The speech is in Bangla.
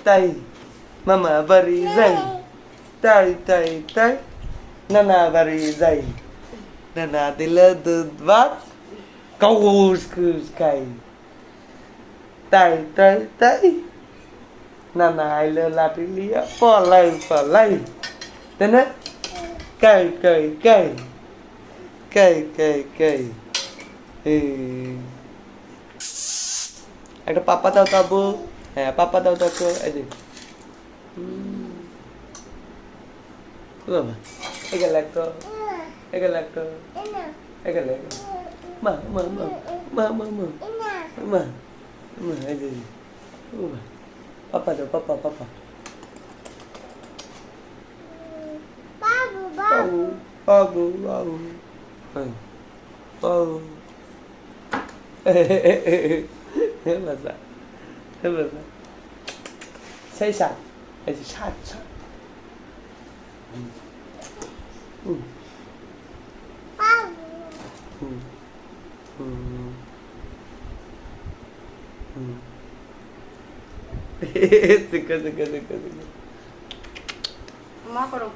তাই মামা বাড়ি যাই তাই তাই তাই নানা বাড়ি যাই নানা দিল দুধ ভাত কাউস কুস খাই তাই তাই তাই নানা আইলো লাঠি লিয়া পলাই পলাই তাই না কাই কাই কাই কাই কাই কাই একটা পাপা দাও তো আব্বু হ্যাঁ পাপা দাও তো এই যে বাবা একে লাগতো একে লাগতো একে লাগতো মা মা মা মা মা মা মা মা এই যে পাপা দাও পাপা পাপা বাবু বাবু বাবু বাবু Hebat hebat say sad it's sad sad Sika sika sika sika মা করো